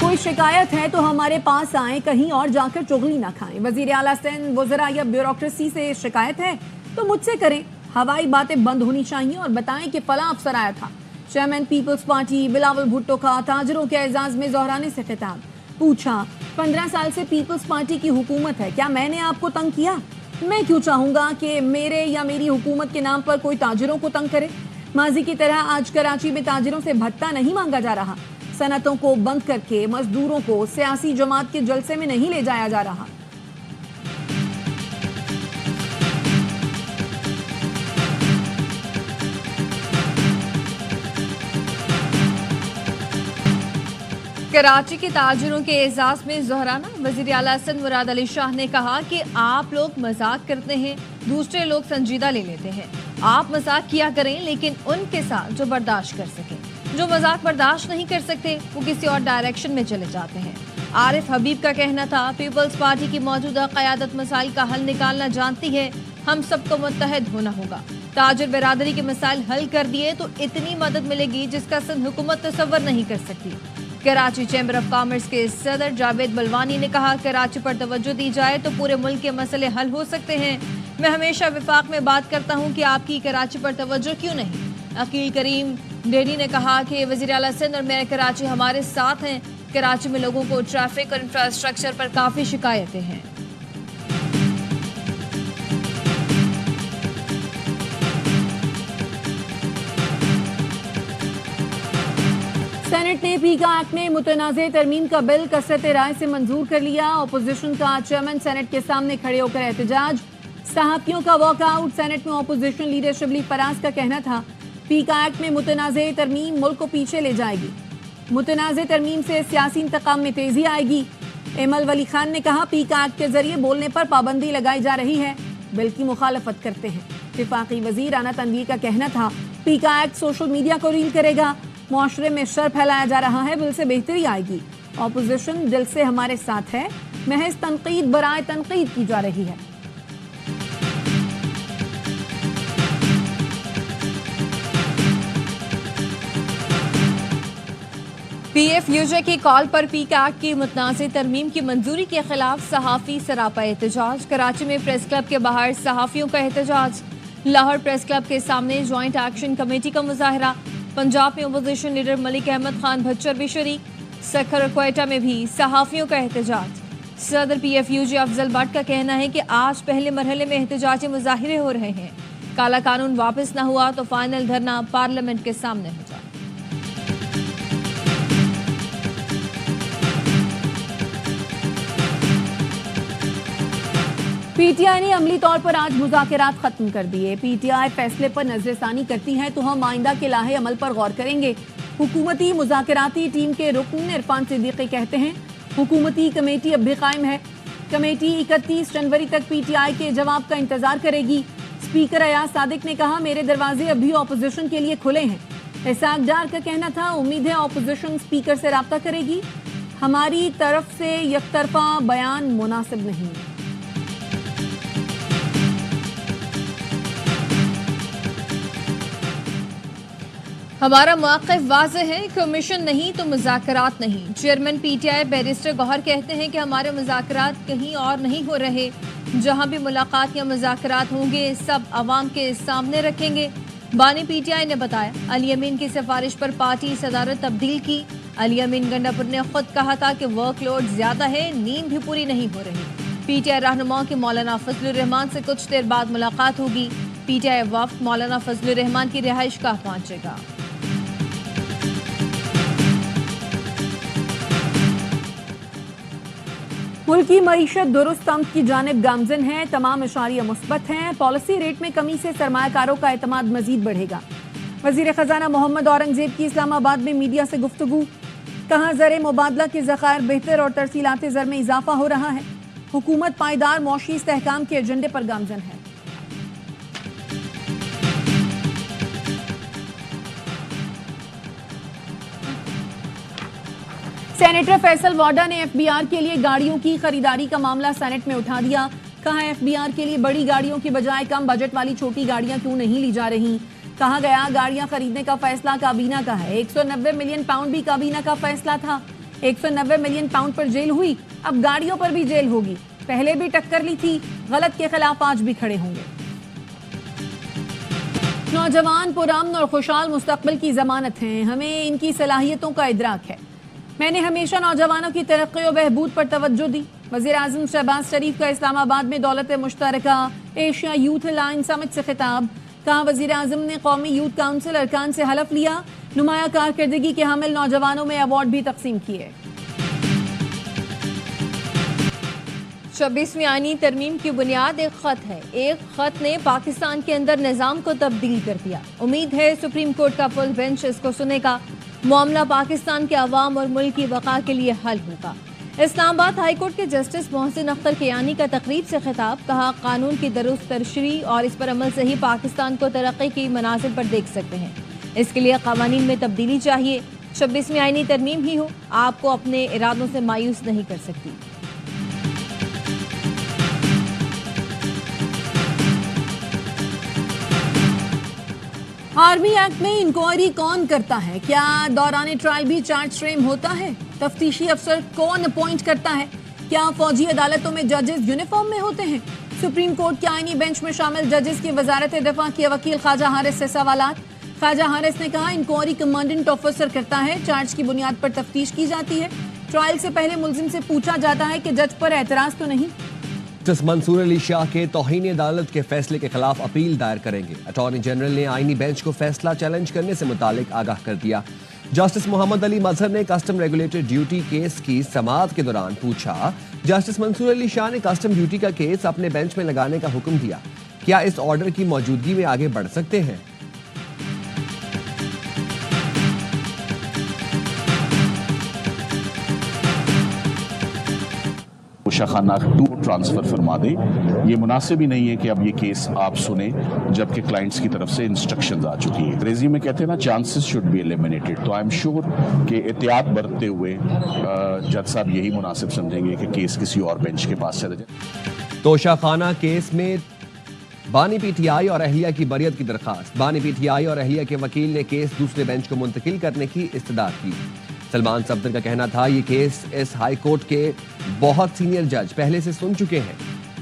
कोई शिकायत है तो हमारे पास आए, कहीं और जाकर चुगली ना खाएं। वजीर आला सिंध वज़रा या ब्यूरोक्रेसी से शिकायत है तो मुझसे करें। हवाई बातें बंद होनी चाहिए और बताएं कि फला अफसर आया था। चेयरमैन पीपल्स पार्टी बिलावल भुट्टो का ताजरों के एजाज में जोहराने से खिताब। पूछा, 15 साल से पीपल्स पार्टी की हुकूमत है, क्या मैंने आपको तंग किया? मैं क्यों चाहूंगा कि मेरे या मेरी हुकूमत के नाम पर कोई ताजिरों को तंग करे? माजी की तरह आज कराची में ताजिरों से भत्ता नहीं मांगा जा रहा। सनतों को बंद करके मजदूरों को सियासी जमात के जलसे में नहीं ले जाया जा रहा। कराची के ताजिरों के एजाज में जोहराना। वज़ीर आला सिंध मुराद अली शाह ने कहा कि आप लोग मजाक करते हैं, दूसरे लोग संजीदा ले लेते हैं। आप मजाक किया करें लेकिन उनके साथ जो बर्दाश्त कर सकें। जो मजाक बर्दाश्त नहीं कर सकते वो किसी और डायरेक्शन में चले जाते हैं। आरिफ हबीब का कहना था, पीपल्स पार्टी की मौजूदा क़यादत मसाइल का हल निकालना जानती है, हम सबको मुत्तहद होना होगा। ताजिर बिरादरी के मसाइल हल कर दिए तो इतनी मदद मिलेगी जिसका सिंध हुकूमत तसव्वुर नहीं कर सकती। कराची चैम्बर ऑफ कॉमर्स के सदर जावेद बलवानी ने कहा, कराची पर तवज्जो दी जाए तो पूरे मुल्क के मसले हल हो सकते हैं। मैं हमेशा विफाक में बात करता हूं कि आपकी कराची पर तवज्जो क्यों नहीं। अकील करीम डेनी ने कहा कि वज़ीर आला सिंध और मेयर कराची हमारे साथ हैं। कराची में लोगों को ट्रैफिक और इंफ्रास्ट्रक्चर पर काफ़ी शिकायतें हैं। सेनेट ने पीका एक्ट में मुतनाज़े तरमीम का बिल कसरत राय से मंजूर कर लिया। अपोजिशन का चेयरमैन सेनेट के सामने खड़े होकर एहतजाज। सहाफ़ियों का वॉकआउट। सेनेट में अपोजिशन लीडर शिबली फराज का कहना था, पीका एक्ट में मुतनाज़े तरमीम मुल्क को पीछे ले जाएगी। मुतनाज़े तरमीम से सियासी इंतकाम में तेजी आएगी। एमल वली खान ने कहा, पीका एक्ट के जरिए बोलने पर पाबंदी लगाई जा रही है, बिल की मुखालफत करते हैं। वफाकी वजीर राना तनवीर का कहना था, पीका एक्ट सोशल मीडिया को रील करेगा, मुआशरे में शर फैलाया जा रहा है, बिल से बेहतरी आएगी। अपोजिशन दिल से हमारे साथ है, महज तनकीद बराए तनकीद की जा रही है। PFUJ की कॉल पर पीका एक्ट की मुतनाज़े तरमीम की मंजूरी के खिलाफ सहाफ़ी सरापा एहतजाज। कराची में प्रेस क्लब के बाहर सहाफ़ियों का एहतजाज। लाहौर प्रेस क्लब के सामने ज्वाइंट एक्शन कमेटी का मुजाहरा। पंजाब में अपोजिशन लीडर मलिक अहमद खान भच्चर भी शरीक। सखर और क्वेटा में भी सहाफ़ियों का एहतजाज। सदर PFUJ अफजल भट्ट का कहना है कि आज पहले मरहले में एहतजाजी मुजाहिरे हो रहे हैं। काला कानून वापस न हुआ तो फाइनल धरना पार्लियामेंट के सामने हो जाए। PTI ने अमली तौर पर आज मुज़ाकरात खत्म कर दिए। PTI फैसले पर नजरसानी करती है तो हम आइंदा के लाहे अमल पर गौर करेंगे। हुकूमती मुज़ाकराती टीम के रुकन इरफान सिद्दीकी कहते हैं, हुकूमती कमेटी अब भी कायम है। कमेटी 31 जनवरी तक PTI के जवाब का इंतजार करेगी। स्पीकर अयाज सादिक ने कहा, मेरे दरवाजे अभी अपोजिशन के लिए खुले हैं। इसाक डार का कहना था, उम्मीद है अपोजिशन स्पीकर से राब्ता करेगी। हमारी तरफ से यकतरफा बयान मुनासिब नहीं। हमारा मौक़िफ़ वाज़ेह है, कमीशन नहीं तो मुज़ाकरात नहीं। चेयरमैन PTI बैरिस्टर गौहर कहते हैं कि हमारे मुज़ाकरात कहीं और नहीं हो रहे। जहां भी मुलाकात या मुज़ाकरात होंगे सब अवाम के सामने रखेंगे। बानी PTI ने बताया, अली अमीन की सिफारिश पर पार्टी सदारत तब्दील की। अली अमीन गंडापुर ने खुद कहा था कि वर्कलोड ज्यादा है, नींद भी पूरी नहीं हो रही। PTI रहनुमाओं की मौलाना फजलुर रहमान से कुछ देर बाद मुलाकात होगी। PTI वफ्द मौलाना फजलुर रहमान की रिहाइश गाह पहुंचेगा। मुल्क की मईशत दुरुस्त तम्त की जानिब गामजन है, तमाम इशारिया मुस्बत हैं। पॉलिसी रेट में कमी से सरमायाकारों का एतमाद मजीद बढ़ेगा। वजीर खजाना मोहम्मद औरंगजेब की इस्लामाबाद में मीडिया से गुफ्तगू। कहा, ज़र मुबादला के ज़खायर बेहतर और तरसीलात ज़र में इजाफा हो रहा है। हुकूमत पायदार मौशी इस्तेहकाम के एजेंडे पर गामजन है। सेनेटर फैसल वाडा ने FBR के लिए गाड़ियों की खरीदारी का मामला सेनेट में उठा दिया। कहा, FBR के लिए बड़ी गाड़ियों की बजाय कम बजट वाली छोटी गाड़ियां क्यों नहीं ली जा रही। कहा गया, गाड़ियां खरीदने का फैसला काबीना का है। 190 मिलियन पाउंड भी काबीना का फैसला था। 190 मिलियन पाउंड पर जेल हुई, अब गाड़ियों पर भी जेल होगी। पहले भी टक्कर ली थी, गलत के खिलाफ आज भी खड़े होंगे। नौजवान पुरअमन और खुशहाल मुस्तकबिल की जमानत हैं, हमें इनकी सलाहियतों का इदराक है। मैंने हमेशा नौजवानों की तरक्की और बहबूद पर तवज्जो दी। वज़ीर आज़म शहबाज शरीफ का इस्लामाबाद में दौलत मुश्तरका एशिया यूथ अलायंस समिट से खिताब। कहा, वज़ीर आज़म ने कौमी यूथ काउंसिल अरकान से हलफ लिया, नुमाया कारकर्दगी के हामिल नौजवानों में अवार्ड भी तकसीम किए। 26वीं आईनी तरमीम की बुनियाद एक खत है। एक खत ने पाकिस्तान के अंदर निज़ाम को तब्दील कर दिया। उम्मीद है सुप्रीम कोर्ट का फुल बेंच इसको सुनेगा। मामला पाकिस्तान के अवाम और मुल्क की बका के लिए हल होगा। इस्लामाबाद हाई कोर्ट के जस्टिस मोहसिन अख्तर कियानी का तकरीब से खिताब। कहा, कानून की दुरुस्त तरशीह और इस पर अमल से ही पाकिस्तान को तरक्की की मनाजिल पर देख सकते हैं। इसके लिए कानून में तब्दीली चाहिए। 26वीं आईनी तरमीम ही हो, आपको अपने इरादों से मायूस नहीं कर सकती। आर्मी एक्ट में इंक्वायरी कौन करता है? क्या दौरान ट्रायल भी चार्ज फ्रेम होता है? तफ्तीशी अफसर कौन अपॉइंट करता है? क्या फौजी अदालतों में जजेस यूनिफॉर्म में होते हैं? सुप्रीम कोर्ट के आईनी बेंच में शामिल जजेस की वजारत दफा के वकील ख्वाजा हारिस से सवालात। ख्वाजा हारिस ने कहा, इंक्वायरी कमांडेंट ऑफिसर करता है, चार्ज की बुनियाद पर तफ्तीश की जाती है। ट्रायल से पहले मुलजिम से पूछा जाता है कि जज पर एतराज तो नहीं। जस्टिस मंसूर अली शाह के तौहीन अदालत के फैसले के खिलाफ अपील दायर करेंगे। अटॉर्नी जनरल ने आईनी बेंच को फैसला चैलेंज करने से मुतालिक आगाह कर दिया। जस्टिस मोहम्मद अली मजहर ने कस्टम रेगुलेटेड ड्यूटी केस की समाअत के दौरान पूछा, जस्टिस मंसूर अली शाह ने कस्टम ड्यूटी का केस अपने बेंच में लगाने का हुक्म दिया, क्या इस ऑर्डर की मौजूदगी में आगे बढ़ सकते हैं? उषा खाना 2 ट्रांसफर फरमा दे। ये मुनासिब ही नहीं है कि अब ये केस आप सुने जबकि क्लाइंट्स की तरफ से इंस्ट्रक्शंस आ चुकी है। अंग्रेजी में कहते हैं ना, चांसेस शुड बी एलिमिनेटेड। तो आई एम श्योर कि एहतियात बरतते हुए जज साहब यही मुनासिब समझेंगे कि केस किसी और बेंच के पास चले जाए। तोशा खाना केस में बानी पीटीआई और अहलिया की बरियत की दरखास्त। बानी पीटीआई और अहलिया के वकील ने केस दूसरे बेंच को मुंतकिल करने की इस्तदाद की। सलमान सफदर का कहना था, ये केस इस हाई कोर्ट के बहुत सीनियर जज पहले से सुन चुके हैं।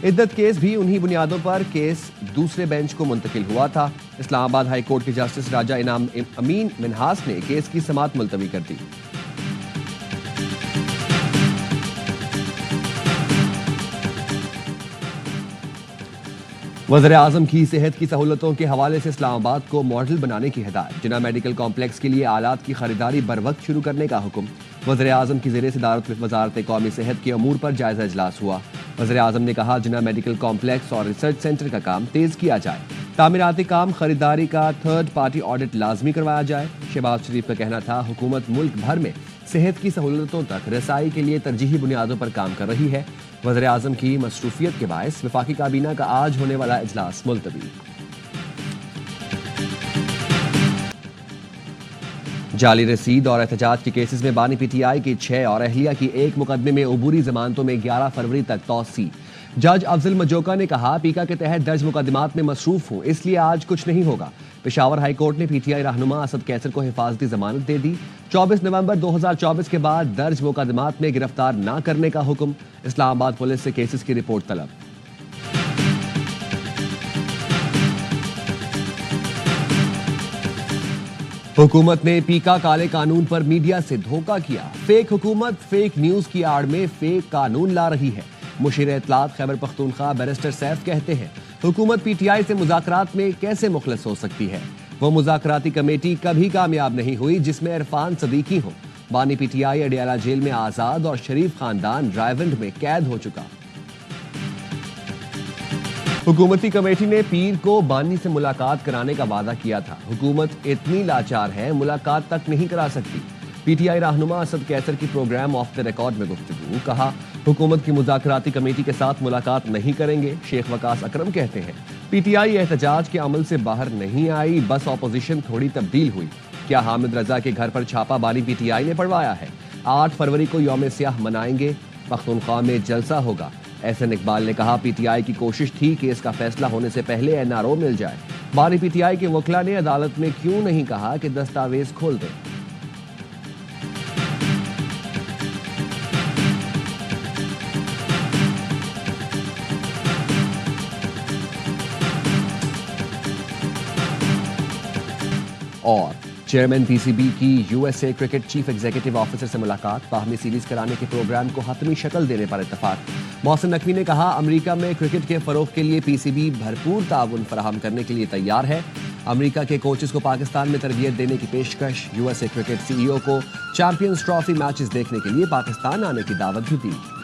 इद्दत केस भी उन्हीं बुनियादों पर केस दूसरे बेंच को मुंतकिल हुआ था। इस्लामाबाद हाई कोर्ट के जस्टिस राजा इनाम अमीन मिनहास ने केस की समाअत मुलतवी कर दी। वज़ीर आज़म की सेहत की सहूलतों के हवाले से इस्लामाबाद को मॉडल बनाने की हिदायत। जिना मेडिकल कॉम्प्लेक्स के लिए आलात की खरीदारी बर वक्त शुरू करने का हुक्म। वज़ीर आज़म की ज़ेरे सदारत वज़ारत कौमी सेहत के अमूर पर जायज़ा इजलास हुआ। वज़ीर आज़म ने कहा, जिना मेडिकल कॉम्प्लेक्स और रिसर्च सेंटर का काम तेज़ किया जाए। तामीराती काम खरीदारी का थर्ड पार्टी ऑडिट लाजमी करवाया जाए। शहबाज शरीफ का कहना था, हुकूमत मुल्क भर में सेहत की सहूलतों तक रसाई के लिए तरजीही बुनियादों पर काम कर रही है। वज़ीर आज़म की मसरूफियत के बायस वफाकी काबीना का आज होने वाला इजलास मुलतवी। जाली रसीद और एहतजाज के केसेस में बानी पीटीआई की 6 और अहलिया की 1 मुकदमे में अबूरी जमानतों में 11 फरवरी तक तौसी। जज अफजल मजोका ने कहा, पीका के तहत दर्ज मुकदमात में मसरूफ हूं, इसलिए आज कुछ नहीं होगा। पेशावर हाई कोर्ट ने पीटीआई रहनुमा असद कैसर को हिफाजती जमानत दे दी। 24 नवंबर 2024 के बाद दर्ज मुकदमात में गिरफ्तार न करने का हुक्म। इस्लामाबाद पुलिस से केसेस की रिपोर्ट तलब। हुकूमत ने पीका काले कानून पर मीडिया से धोखा किया। फेक हुकूमत फेक न्यूज की आड़ में फेक कानून ला रही है। मुशीर इत्तलात खैबर पख्तूनख्वा बैरिस्टर सैफ कहते हैं, हुकूमत पीटीआई से मुज़ाकरात में कैसे मुखलस हो सकती है? वो मुज़ाकराती कमेटी कभी कामयाब नहीं हुई जिसमें इरफान सदीकी हो। बानी पीटीआई अडियाला जेल में आज़ाद और शरीफ खानदान रायवंड में कैद हो चुका। हुकूमती कमेटी ने पीर को बानी से मुलाकात कराने का वादा किया था। हुकूमत इतनी लाचार है, मुलाकात तक नहीं करा सकती। पीटीआई रहनुमा असद कैसर की प्रोग्राम ऑफ द रिकॉर्ड में गुफ्तगू। कहा, हुकूमत की मुज़ाकराती कमेटी के साथ मुलाकात नहीं करेंगे। शेख वकास अकरम कहते हैं, पीटीआई एहतजाज के अमल से बाहर नहीं आई, बस ऑपोजिशन थोड़ी तब्दील हुई। क्या हामिद रजा के घर पर छापा बानी पीटीआई ने पड़वाया है? 8 फरवरी को यौम सियाह मनाएंगे, पख्तूनख्वा में जलसा होगा। एहसन इकबाल ने कहा, पीटीआई की कोशिश थी कि इसका फैसला होने से पहले एनआरओ मिल जाए। बानी पीटीआई के वकला ने अदालत में क्यों नहीं कहा कि दस्तावेज खोल दें। اور چیئرمین پی سی بی کی USA cricket chief executive officer سے ملاقات، باہمی سیریز کرانے کے پروگرام کو حتمی شکل دینے پر اتفاق۔ محسن نقوی نے کہا امریکہ میں کرکٹ کے فروغ کے لیے PCB بھرپور تعاون فراہم کرنے کے لیے تیار ہے۔ امریکہ کے کوچز کو پاکستان میں تربیت دینے کی پیشکش، USA کرکٹ CEO کو چیمپئنز ٹرافی میچز دیکھنے کے لیے پاکستان آنے کی دعوت بھی دی۔